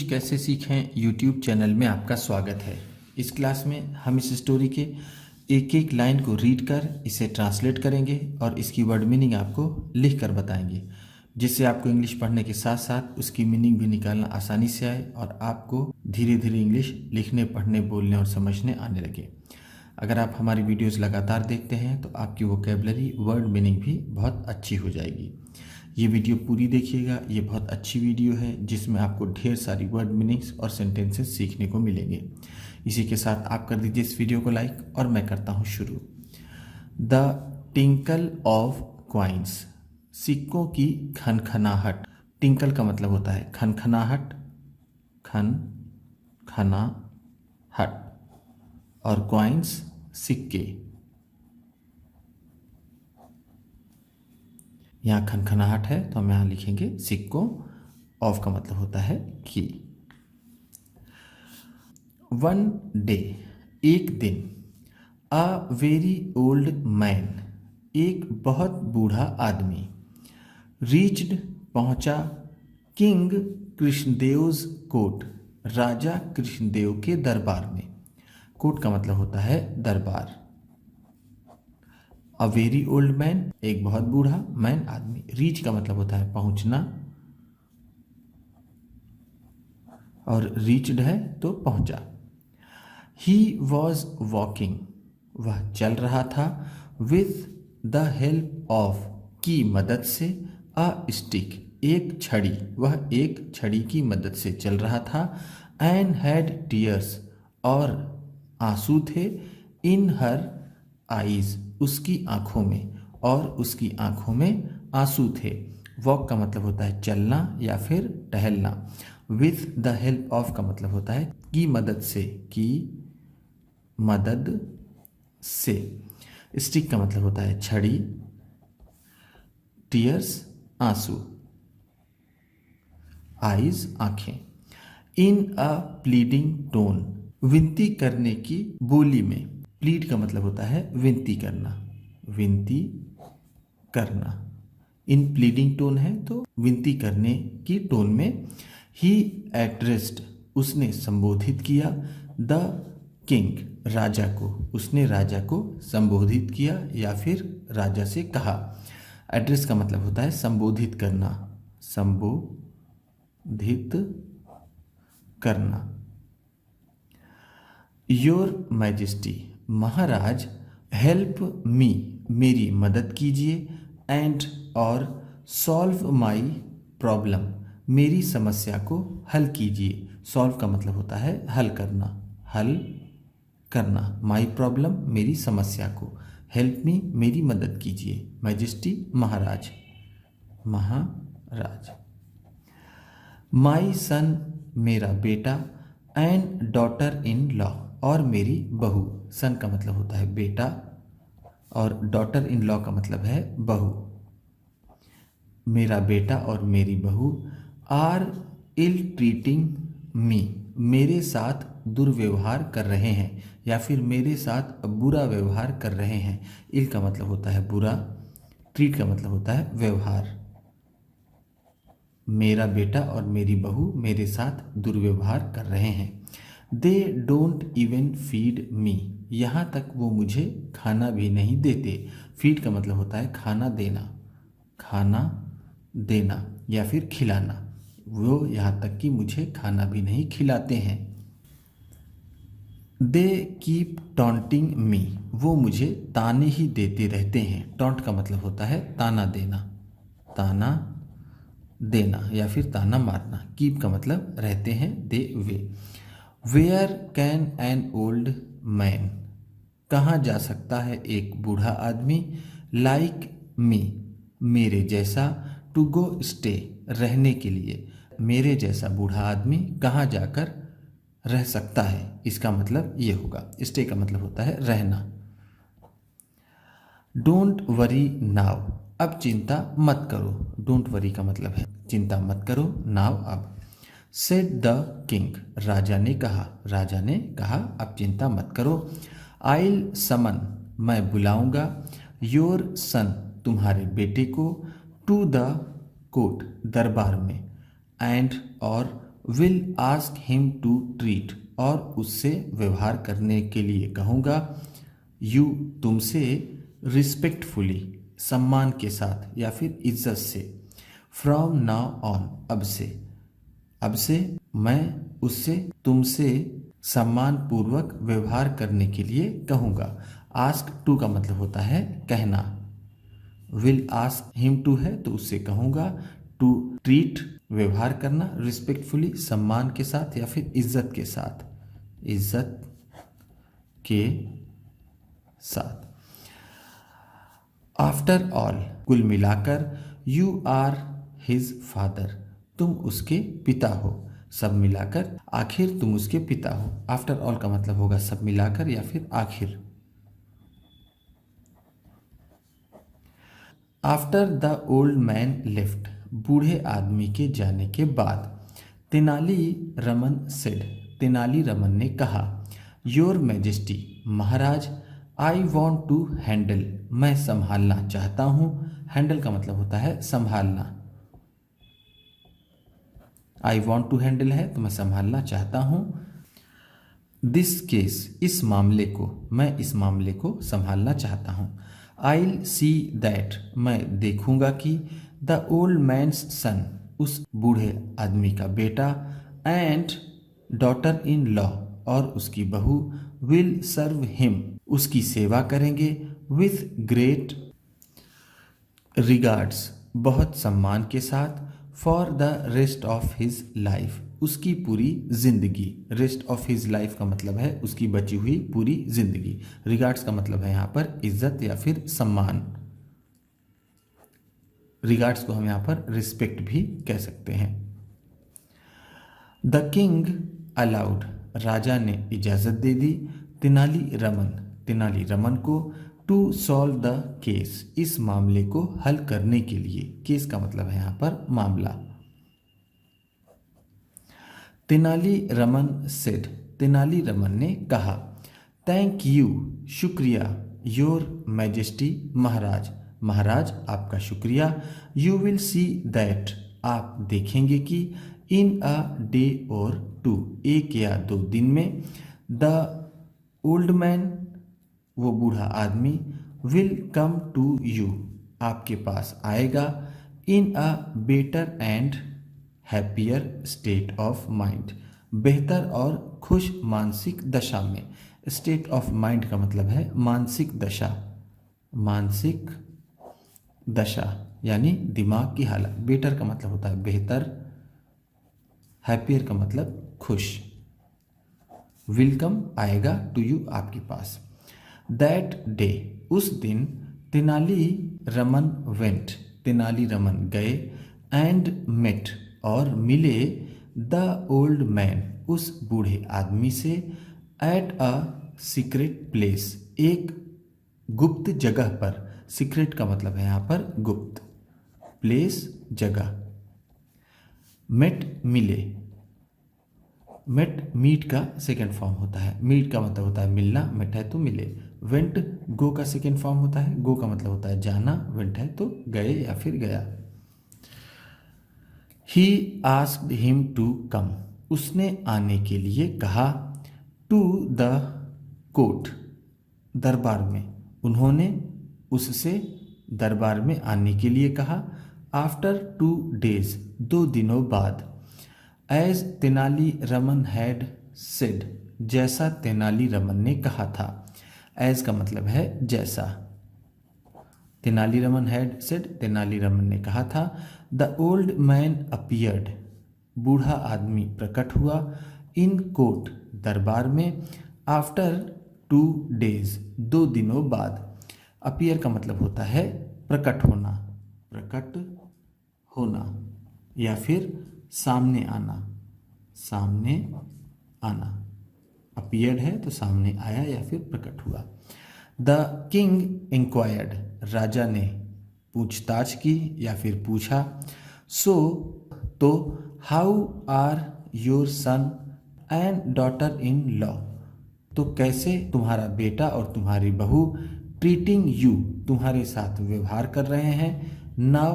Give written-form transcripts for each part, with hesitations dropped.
English कैसे सीखें YouTube channel में आपका स्वागत है। इस क्लास में हम इस स्टोरी के एक एक लाइन को रीड कर इसे ट्रांसलेट करेंगे और इसकी वर्ड मीनिंग आपको लिख कर बताएंगे, जिससे आपको इंग्लिश पढ़ने के साथ साथ उसकी मीनिंग भी निकालना आसानी से आए और आपको धीरे धीरे इंग्लिश लिखने, पढ़ने, बोलने और समझने आने लगे। अगर आप हमारी वीडियोस लगातार देखते हैं तो आपकी वोकेबलरी, वर्ड मीनिंग भी बहुत अच्छी हो जाएगी। ये वीडियो पूरी देखिएगा, ये बहुत अच्छी वीडियो है जिसमें आपको ढेर सारी वर्ड मीनिंग्स और सेंटेंसेस सीखने को मिलेंगे। इसी के साथ आप कर दीजिए इस वीडियो को लाइक और मैं करता हूँ शुरू। द टिंकल ऑफ क्वाइंस, सिक्कों की खनखनाहट। टिंकल का मतलब होता है खनखनाहट, खन खना हट, और क्वाइंस सिक्के। यहाँ खनखनाहट है तो हम यहाँ लिखेंगे सिक्कों। ऑफ का मतलब होता है की। वन डे, एक दिन। अ वेरी ओल्ड मैन, एक बहुत बूढ़ा आदमी। रीच्ड, पहुंचा। किंग कृष्णदेव्स कोर्ट, राजा कृष्णदेव के दरबार में। कोर्ट का मतलब होता है दरबार। अ वेरी ओल्ड मैन, एक बहुत बूढ़ा, मैन आदमी। रीच का मतलब होता है पहुंचना, और रीच्ड है तो पहुंचा। ही वॉज वॉकिंग, वह चल रहा था। विथ द हेल्प ऑफ, की मदद से। अ स्टिक, एक छड़ी, वह एक छड़ी की मदद से चल रहा था। एंड हैड टीयर्स, और आंसू थे। इन हर आईज, उसकी आंखों में, और उसकी आंखों में आंसू थे। वॉक का मतलब होता है चलना या फिर टहलना। विथ द हेल्प ऑफ का मतलब होता है की मदद से, की मदद से। स्टिक का मतलब होता है छड़ी। टीयर्स, आंसू। आईज, आंखें। इन अ प्लीडिंग टोन, विनती करने की बोली में। प्लीड का मतलब होता है विनती करना, विनती करना। इन प्लीडिंग टोन है तो विनती करने की टोन में। ही एड्रेस्ड, उसने संबोधित किया। द किंग, राजा को, उसने राजा को संबोधित किया या फिर राजा से कहा। एड्रेस का मतलब होता है संबोधित करना, संबोधित करना। Your majesty, Maharaj. Help me, मेरी मदद कीजिए। एंड, और। सॉल्व माई प्रॉब्लम, मेरी समस्या को हल कीजिए। सॉल्व का मतलब होता है हल करना, हल करना। माई प्रॉब्लम, मेरी समस्या को। हेल्प मी, मेरी मदद कीजिए। मैजेस्टी, महाराज, महाराज। माई सन, मेरा बेटा। एंड डॉटर इन लॉ, और मेरी बहू। सन का मतलब होता है बेटा और डॉटर इन लॉ का मतलब है बहू। मेरा बेटा और मेरी बहू। आर इल ट्रीटिंग मी, मेरे साथ दुर्व्यवहार कर रहे हैं या फिर मेरे साथ बुरा व्यवहार कर रहे हैं। इल का मतलब होता है बुरा, ट्रीट का मतलब होता है व्यवहार। मेरा बेटा और मेरी बहू मेरे साथ दुर्व्यवहार कर रहे हैं। They don't even feed me, यहाँ तक वो मुझे खाना भी नहीं देते। फीड का मतलब होता है खाना देना, खाना देना या फिर खिलाना। वो यहाँ तक कि मुझे खाना भी नहीं खिलाते हैं। दे कीप टॉन्टिंग मी, वो मुझे ताने ही देते रहते हैं। टॉन्ट का मतलब होता है ताना देना, ताना देना या फिर ताना मारना। कीप का मतलब रहते हैं, दे, वे। Where can an old man, कहाँ जा सकता है एक बूढ़ा आदमी। लाइक मी, मेरे जैसा। टू गो स्टे, रहने के लिए। मेरे जैसा बूढ़ा आदमी कहाँ जाकर रह सकता है, इसका मतलब ये होगा। स्टे का मतलब होता है रहना। डोंट वरी नाउ, अब चिंता मत करो। डोंट वरी का मतलब है चिंता मत करो। नाउ, अब। सेड द किंग, राजा ने कहा, राजा ने कहा अब चिंता मत करो। आइल समन, मैं बुलाऊंगा। योर सन, तुम्हारे बेटे को। टू द कोर्ट, दरबार में। एंड, और। Will ask him to treat, और उससे व्यवहार करने के लिए कहूँगा, यू तुमसे, रिस्पेक्टफुली सम्मान के साथ या फिर इज्जत से, फ्रॉम नाउ ऑन अब से मैं उससे तुमसे सम्मान पूर्वक व्यवहार करने के लिए कहूँगा। आस्क टू का मतलब होता है कहना, विल आस्क हिम टू है तो उससे कहूँगा, टू ट्रीट व्यवहार करना, रिस्पेक्टफुली सम्मान के साथ या फिर इज्जत के साथ, इज्जत के साथ। आफ्टर ऑल कुल मिलाकर, यू आर हिज फादर, तुम उसके पिता हो, सब मिलाकर आखिर तुम उसके पिता हो। आफ्टर ऑल का मतलब होगा सब मिलाकर या फिर आखिर। After the old man left, बूढ़े आदमी के जाने के बाद, तेनाली रमन सेड, तेनाली रमन ने कहा, योर मैजेस्टी, महाराज, आई वॉन्ट टू हैंडल, मैं संभालना चाहता हूँ। हैंडल का मतलब होता है संभालना, आई वॉन्ट टू हैंडल है तो मैं संभालना चाहता हूँ। दिस केस, इस मामले को, मैं इस मामले को संभालना चाहता हूँ। I'll see that, मैं देखूंगा कि द ओल्ड मैन्स सन, उस बूढ़े आदमी का बेटा, एंड डॉटर इन लॉ, और उसकी बहू, विल सर्व हिम, उसकी सेवा करेंगे, विथ ग्रेट रिगार्ड्स, बहुत सम्मान के साथ, for the rest of his life, उसकी पूरी जिंदगी। रेस्ट ऑफ हिज लाइफ का मतलब है उसकी बची हुई पूरी जिंदगी। रिगार्ड्स का मतलब है यहाँ पर इज्जत या फिर सम्मान। रिगार्ड्स को हम यहाँ पर रिस्पेक्ट भी कह सकते हैं। द किंग अलाउड, राजा ने इजाजत दे दी, तेनाली रमन को, टू सॉल्व द केस, इस मामले को हल करने के लिए। केस का मतलब है यहाँ पर मामला। तेनाली रमन सेड, तेनाली रमन ने कहा, थैंक यू, शुक्रिया, योर मैजेस्टी, महाराज आपका शुक्रिया, यू विल सी दैट, आप देखेंगे कि, इन अ डे और टू, एक या दो दिन में, द ओल्ड मैन, वो बूढ़ा आदमी, विल कम टू यू, आपके पास आएगा, in a better and happier state of mind, बेहतर और खुश मानसिक दशा में। स्टेट ऑफ माइंड का मतलब है मानसिक दशा, मानसिक दशा यानी दिमाग की हालत। बेटर का मतलब होता है बेहतर, हैप्पियर का मतलब खुश, वेलकम आएगा टू यू, आपके पास। दैट डे, उस दिन, तेनाली रमन वेंट, तेनाली रमन गए, एंड मेट, और मिले, द ओल्ड मैन, उस बूढ़े आदमी से, एट अ सीक्रेट प्लेस, एक गुप्त जगह पर। सीक्रेट का मतलब है यहाँ पर गुप्त, प्लेस जगह। मेट मिले, मेट मीट का सेकेंड फॉर्म होता है, मीट का मतलब होता है मिलना, मेट है तो मिले। वेंट गो का सेकेंड फॉर्म होता है, गो का मतलब होता है जाना, वेंट है तो गए या फिर गया। He asked him to come, उसने आने के लिए कहा, टू द कोर्ट, दरबार में, उन्होंने उससे दरबार में आने के लिए कहा। आफ्टर 2 days, 2 दिनों बाद। As Tenali Raman had said, जैसा तेनाली रमन ने कहा था। एज का मतलब है जैसा। तेनाली रमन हैड सेड, तेनाली रमन ने कहा था। द ओल्ड मैन अपीयर्ड, बूढ़ा आदमी प्रकट हुआ। इन कोर्ट, दरबार में। आफ्टर 2 days, 2 दिनों बाद। अपीयर का मतलब होता है प्रकट होना, प्रकट होना या फिर सामने आना, सामने आना। अपीयर्ड है तो सामने आया या फिर प्रकट हुआ। द किंग इंक्वायर्ड, राजा ने पूछताछ की या फिर पूछा। सो, तो, how are your son and daughter in law, तो कैसे तुम्हारा बेटा और तुम्हारी बहू, ट्रीटिंग यू, तुम्हारे साथ व्यवहार कर रहे हैं। नाउ,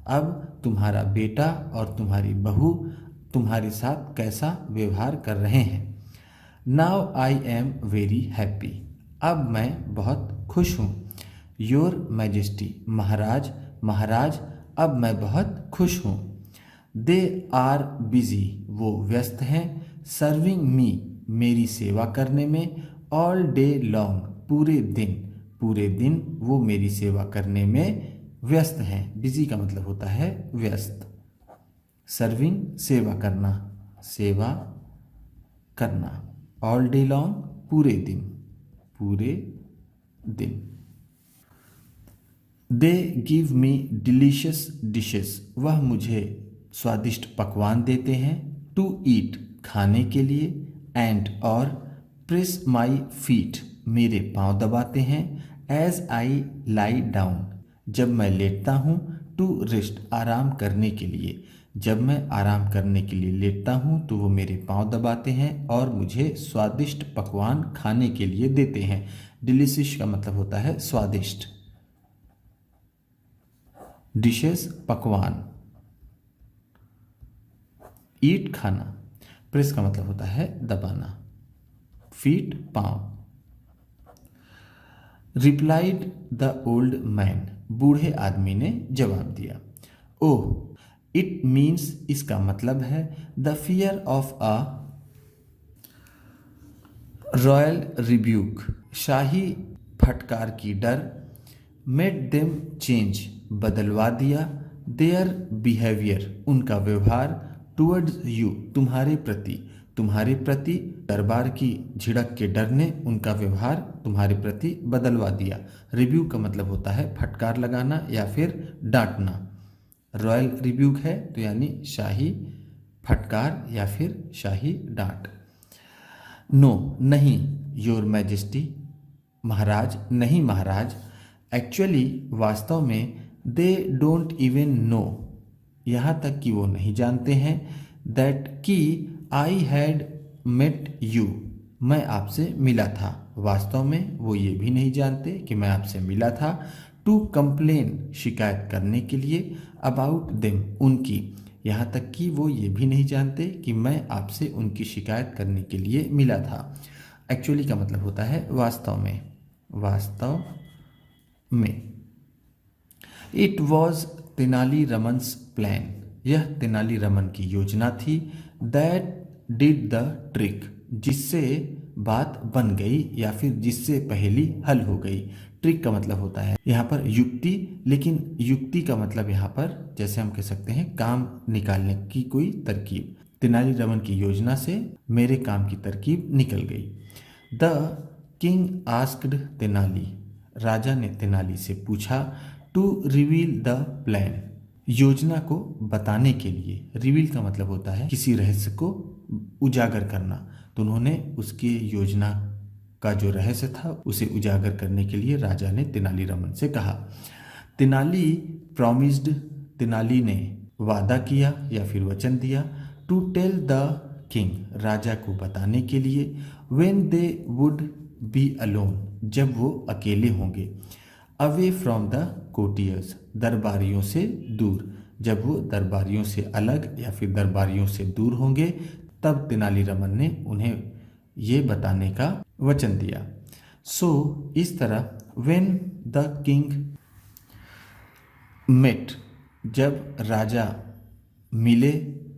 अब तुम्हारा बेटा और तुम्हारी बहू, तुम्हारे साथ कैसा व्यवहार कर रहे हैं। Now I am very happy, अब मैं बहुत खुश हूँ। योर मैजेस्टी, महाराज, महाराज, अब मैं बहुत खुश हूँ। दे आर बिजी, वो व्यस्त हैं। सर्विंग मी, मेरी सेवा करने में। ऑल डे लॉन्ग, पूरे दिन वो मेरी सेवा करने में व्यस्त हैं। बिजी का मतलब होता है व्यस्त। सर्विंग, सेवा करना, सेवा करना। ऑल डे लॉन्ग, पूरे दिन। They give me delicious dishes, वह मुझे स्वादिष्ट पकवान देते हैं। टू ईट, खाने के लिए। एंड, और। प्रेस माई फीट, मेरे पाँव दबाते हैं। एज आई लाई डाउन, जब मैं लेटता हूँ। टू रेस्ट, आराम करने के लिए, जब मैं आराम करने के लिए लेटता हूँ तो वो मेरे पाँव दबाते हैं और मुझे स्वादिष्ट पकवान खाने के लिए देते हैं। डिलीशियस का मतलब होता है स्वादिष्ट। डिशेस, पकवान। ईट, खाना। प्रेस का मतलब होता है दबाना। फीट, पाँव। रिप्लाइड द ओल्ड मैन, बूढ़े आदमी ने जवाब दिया। ओह, इट मीन्स, इसका मतलब है the fear of a royal rebuke, शाही फटकार की डर। मेड देम चेंज, बदलवा दिया। देयर बिहेवियर, उनका व्यवहार। टूवर्ड्स यू, तुम्हारे प्रति दरबार की झिड़क के डर ने उनका व्यवहार तुम्हारे प्रति बदलवा दिया। रिब्यूक का मतलब होता है फटकार लगाना या फिर डांटना। रॉयल रिब्यूक है तो यानी शाही फटकार या फिर शाही डांट। नो, नहीं। योर मैजेस्टी, महाराज, नहीं महाराज। एक्चुअली, वास्तव में। दे डोंट इवन नो, यहाँ तक कि वो नहीं जानते हैं। दैट, कि आई हैड मेट यू, मैं आपसे मिला था। वास्तव में वो ये भी नहीं जानते कि मैं आपसे मिला था। टू कंप्लेन, शिकायत करने के लिए। अबाउट देम, उनकी, यहाँ तक कि वो ये भी नहीं जानते कि मैं आपसे उनकी शिकायत करने के लिए मिला था। एक्चुअली का मतलब होता है वास्तव में। इट वॉज तेनाली रमन्स प्लान, यह तेनाली रमन की योजना थी। दैट डिड द ट्रिक, जिससे बात बन गई या फिर जिससे पहेली हल हो गई। ट्रिक का मतलब होता है यहाँ पर युक्ति, लेकिन युक्ति का मतलब यहाँ पर जैसे हम कह सकते हैं काम निकालने की कोई तरकीब। तेनाली रमन की योजना से मेरे काम की तरकीब निकल गई। द किंग आस्क्ड तेनाली, राजा ने तेनाली से पूछा। टू रिवील द प्लान, योजना को बताने के लिए। रिवील का मतलब होता है किसी रहस्य को उजागर करना, तो उन्होंने उसकी योजना का जो रहस्य था उसे उजागर करने के लिए राजा ने तेनालीरामन से कहा। तेनाली प्रॉमिस्ड, तेनाली ने वादा किया या फिर वचन दिया। टू टेल द किंग, राजा को बताने के लिए। When they would be alone, जब वो अकेले होंगे। अवे फ्रॉम द कोर्टियर्स, दरबारियों से दूर, जब वो दरबारियों से अलग या फिर दरबारियों से दूर होंगे तब तेनालीरामन ने उन्हें ये बताने का वचन दिया। सो इस तरह व्हेन द किंग मेट, जब राजा मिले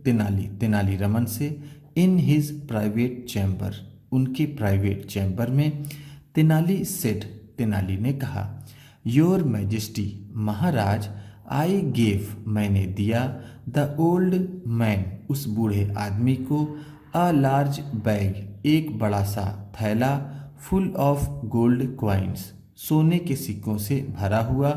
तेनालीरामन से। इन हिज प्राइवेट चैम्बर, उनके प्राइवेट चैम्बर में। तेनाली सेड, तेनाली ने कहा। योर मैजेस्टी, महाराज। आई गेव, मैंने दिया। द ओल्ड मैन, उस बूढ़े आदमी को। अ लार्ज बैग, एक बड़ा सा थैला। फुल ऑफ गोल्ड क्वाइंस, सोने के सिक्कों से भरा हुआ।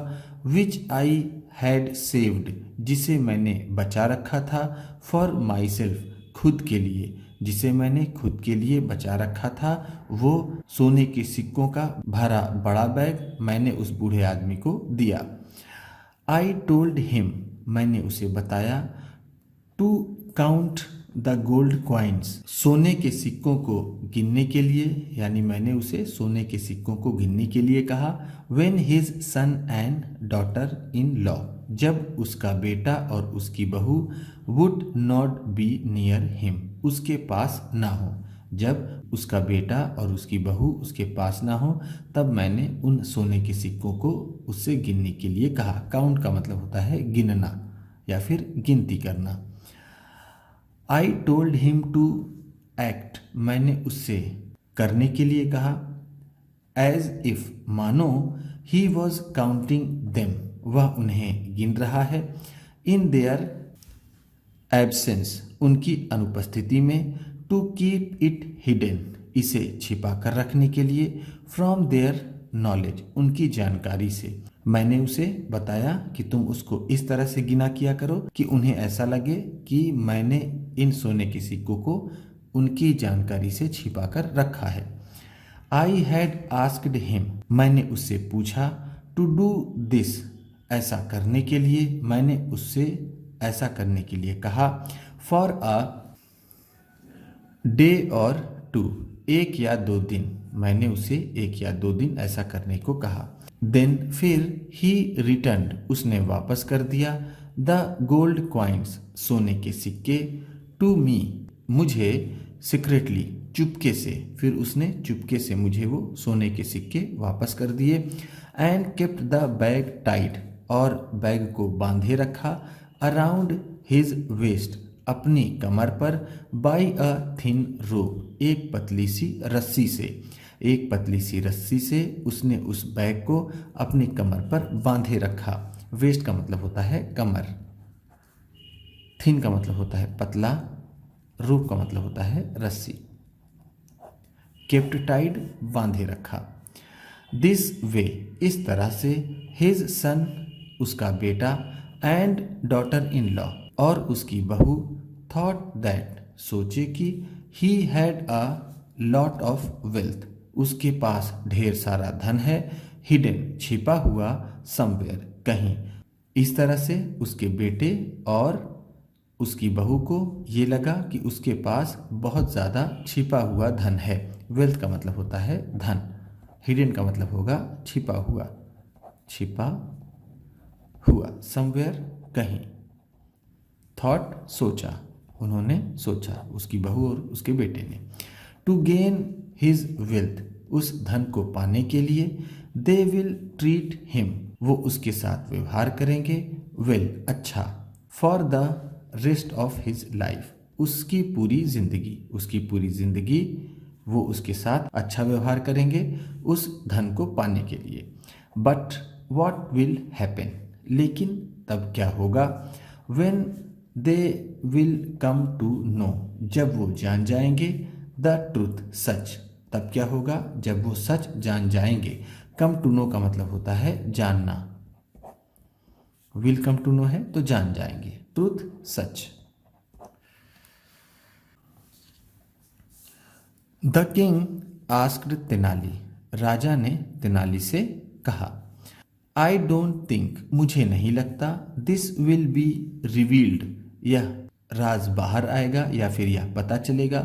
विच आई हैड सेव्ड, जिसे मैंने बचा रखा था। फॉर माई सेल्फ, खुद के लिए, जिसे मैंने खुद के लिए बचा रखा था। वो सोने के सिक्कों का भरा बड़ा बैग मैंने उस बूढ़े आदमी को दिया। आई टोल्ड हिम, मैंने उसे बताया। To count the gold coins, सोने के सिक्कों को गिनने के लिए, यानी मैंने उसे सोने के सिक्कों को गिनने के लिए कहा। When his son and daughter in law, जब उसका बेटा और उसकी बहू would not be near him, उसके पास ना हो। जब उसका बेटा और उसकी बहू उसके पास ना हो तब मैंने उन सोने के सिक्कों को उससे गिनने के लिए कहा। काउंट का मतलब होता है गिनना या फिर गिनती करना। I told him to act, मैंने उससे करने के लिए कहा। एज इफ, मानो, ही वॉज काउंटिंग देम, वह उन्हें गिन रहा है। इन देयर एब्सेंस, उनकी अनुपस्थिति में। टू कीप इट हिडन, इसे छिपा कर रखने के लिए। फ्रॉम देयर नॉलेज, उनकी जानकारी से। मैंने उसे बताया कि तुम उसको इस तरह से गिना किया करो कि उन्हें ऐसा लगे कि मैंने इन सोने के सिक्कों को उनकी जानकारी से छिपा कर रखा है। आई हैड आस्क्ड हिम, मैंने उससे पूछा। टू डू दिस, ऐसा करने के लिए। मैंने उससे ऐसा करने के लिए कहा। फॉर अ डे और टू, एक या दो दिन। मैंने उसे एक या दो दिन ऐसा करने को कहा। देन, फिर। ही रिटर्न्ड, उसने वापस कर दिया। द गोल्ड क्वाइंस, सोने के सिक्के। टू मी, मुझे। सीक्रेटली, चुपके से। फिर उसने चुपके से मुझे वो सोने के सिक्के वापस कर दिए। And kept the bag tight, और बैग को बांधे रखा। अराउंड हिज वेस्ट, अपनी कमर पर। बाई अ थिन रोप, एक पतली सी रस्सी से। एक पतली सी रस्सी से उसने उस बैग को अपनी कमर पर बांधे रखा। वेस्ट का मतलब होता है कमर, थिन का मतलब होता है पतला, रोप का मतलब होता है रस्सी। केप्ट टाइड, बांधे रखा। दिस वे, इस तरह से। हिज सन, उसका बेटा। एंड डॉटर इन लॉ, और उसकी बहू। थॉट दैट, सोचे कि। He had a lot of wealth, उसके पास ढेर सारा धन है। हिडन, छिपा हुआ। समवेयर, कहीं। इस तरह से उसके बेटे और उसकी बहू को ये लगा कि उसके पास बहुत ज़्यादा छिपा हुआ धन है। वेल्थ का मतलब होता है धन, हिडन का मतलब होगा छिपा हुआ। छिपा हुआ, समवेयर, कहीं। थॉट, सोचा, उन्होंने सोचा, उसकी बहू और उसके बेटे ने। टू गेन हिज वेल्थ, उस धन को पाने के लिए। दे विल ट्रीट हिम, वो उसके साथ व्यवहार करेंगे। वेल, अच्छा। For the rest of his life, उसकी पूरी जिंदगी। उसकी पूरी जिंदगी वो उसके साथ अच्छा व्यवहार करेंगे उस धन को पाने के लिए। बट वॉट विल हैपन, लेकिन तब क्या होगा। When they will come to know, जब वो जान जाएंगे। द ट्रूथ, सच, तब क्या होगा जब वो सच जान जाएंगे। कम टू नो का मतलब होता है जानना। विल कम टू नो है तो जान जाएंगे। ट्रूथ, सच। द किंग आस्क्ड तेनाली, राजा ने तेनाली से कहा। आई डोंट थिंक, मुझे नहीं लगता। दिस विल बी रिवील्ड, यह राज बाहर आएगा या फिर यह पता चलेगा।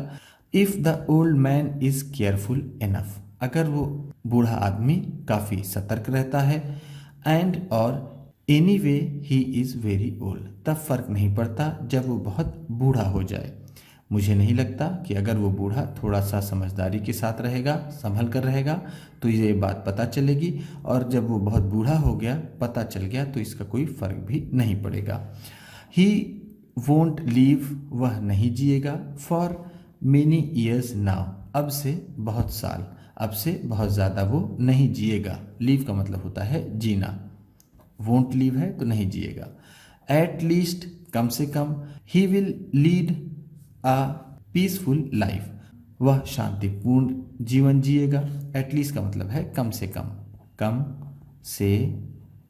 If the old man is careful enough, अगर वो बूढ़ा आदमी काफ़ी सतर्क रहता है। एंड और any way he is very old, तब फर्क नहीं पड़ता जब वो बहुत बूढ़ा हो जाए। मुझे नहीं लगता कि अगर वो बूढ़ा थोड़ा सा समझदारी के साथ रहेगा, संभल कर रहेगा, तो ये बात पता चलेगी। और जब वो बहुत बूढ़ा हो गया, पता चल गया, तो इसका कोई फर्क भी नहीं पड़ेगा। ही वोंट लीव, वह नहीं जिएगा। फॉर मेनी ईयर्स नाउ, अब से बहुत साल, अब से बहुत ज़्यादा वो नहीं जिएगा। लीव का मतलब होता है जीना। वोंट लीव है तो नहीं जिएगा। एट लीस्ट, कम से कम। He will lead a peaceful life, वह शांतिपूर्ण जीवन जिएगा। एटलीस्ट का मतलब है कम से कम, कम से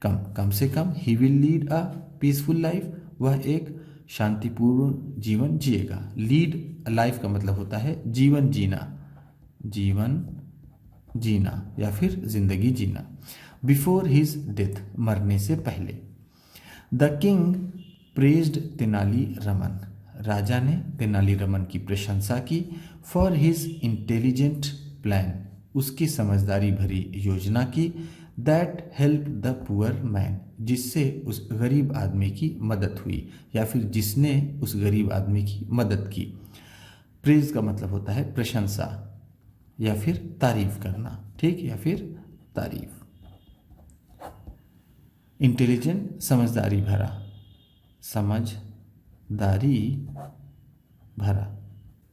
कम, कम से कम। He will lead a peaceful life, वह एक शांतिपूर्ण जीवन जिएगा। लीड लाइफ का मतलब होता है जीवन जीना, जीवन जीना या फिर जिंदगी जीना। बिफोर हिज डेथ, मरने से पहले। The king praised Tenali Raman, राजा ने तेनाली रमन की प्रशंसा की। फॉर हिज इंटेलिजेंट प्लान, उसकी समझदारी भरी योजना की। That help the poor man, जिससे उस गरीब आदमी की मदद हुई या फिर जिसने उस गरीब आदमी की मदद की। प्रेज का मतलब होता है प्रशंसा या फिर तारीफ करना, ठीक, या फिर तारीफ। इंटेलिजेंट समझदारी भरा, समझदारी भरा।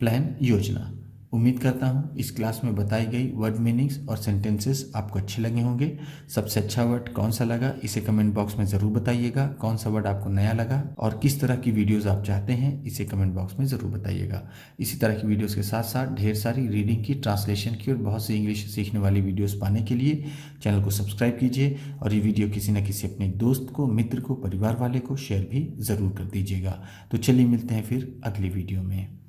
प्लान योजना। उम्मीद करता हूँ इस क्लास में बताई गई वर्ड मीनिंग्स और सेंटेंसेस आपको अच्छे लगे होंगे। सबसे अच्छा वर्ड कौन सा लगा इसे कमेंट बॉक्स में ज़रूर बताइएगा। कौन सा वर्ड आपको नया लगा और किस तरह की वीडियोस आप चाहते हैं इसे कमेंट बॉक्स में ज़रूर बताइएगा। इसी तरह की वीडियोस के साथ साथ ढेर सारी रीडिंग की, ट्रांसलेशन की और बहुत सी इंग्लिश सीखने वाली वीडियोज़ पाने के लिए चैनल को सब्सक्राइब कीजिए और ये वीडियो किसी न किसी अपने दोस्त को, मित्र को, परिवार वाले को शेयर भी ज़रूर कर दीजिएगा। तो चलिए मिलते हैं फिर अगली वीडियो में।